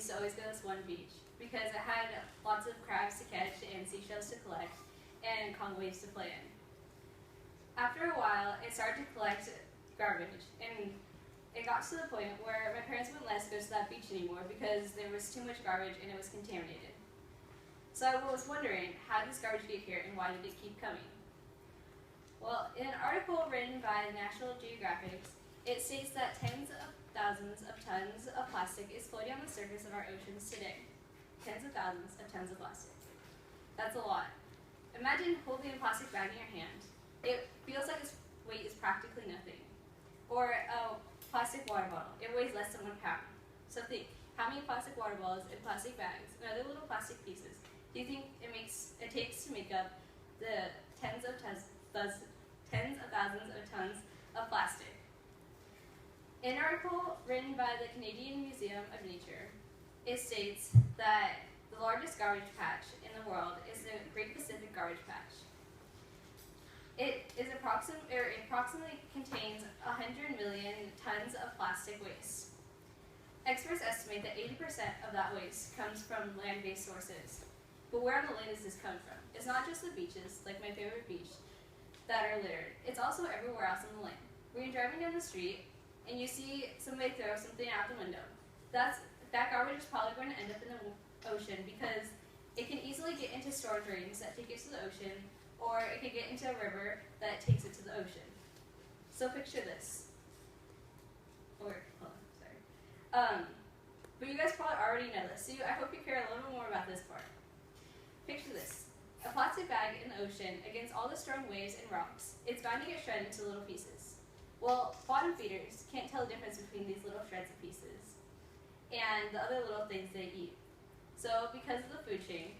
used to always go to this one beach because it had lots of crabs to catch and seashells to collect and Congo waves to play in. After a while, it started to collect garbage, and it got to the point where my parents wouldn't let us go to that beach anymore because there was too much garbage and it was contaminated. So I was wondering, how did this garbage get here and why did it keep coming? Well, in an article written by National Geographic, it states that tens of thousands of tons of plastic is floating on the surface of our oceans today. Tens of thousands of tons of plastic. That's a lot. Imagine holding a plastic bag in your hand. It feels like its weight is practically nothing. Or a plastic water bottle. It weighs less than 1 pound. So think, how many plastic water bottles and plastic bags and other little plastic pieces do you think it takes to make up the tens of thousands of tons of plastic? In an article written by the Canadian Museum of Nature, it states that the largest garbage patch in the world is the Great Pacific Garbage Patch. It approximately contains 100 million tons of plastic waste. Experts estimate that 80% of that waste comes from land-based sources. But where on the land does this come from? It's not just the beaches, like my favorite beach, that are littered. It's also everywhere else on the land. When you're driving down the street and you see somebody throw something out the window, that garbage is probably going to end up in the ocean because it can easily get into storm drains that take it to the ocean, or it could get into a river that takes it to the ocean. So picture this. But you guys probably already know this, so I hope you care a little bit more about this part. Picture this. A plastic bag in the ocean against all the strong waves and rocks. It's bound to get shredded into little pieces. Well, bottom feeders can't tell the difference between these little shreds of pieces and the other little things they eat. So because of the food chain,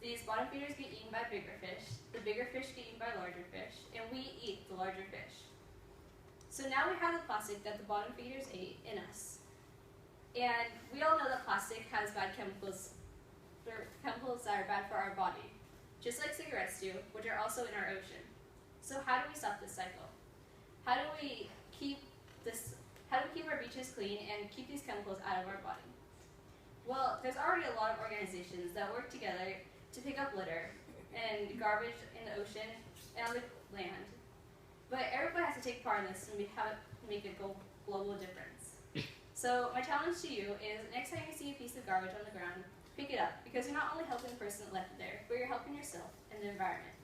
these bottom feeders get eaten by bigger fish, the bigger fish get eaten by larger fish, and we eat the larger fish. So now we have the plastic that the bottom feeders ate in us. And we all know that plastic has bad chemicals that are bad for our body, just like cigarettes do, which are also in our ocean. So how do we stop this cycle? How do we keep our beaches clean and keep these chemicals out of our body? Well, there's already a lot of organizations that work together to pick up litter and garbage in the ocean and on the land. But everybody has to take part in this and make a global difference. So my challenge to you is, next time you see a piece of garbage on the ground, pick it up, because you're not only helping the person that left it there, but you're helping yourself and the environment.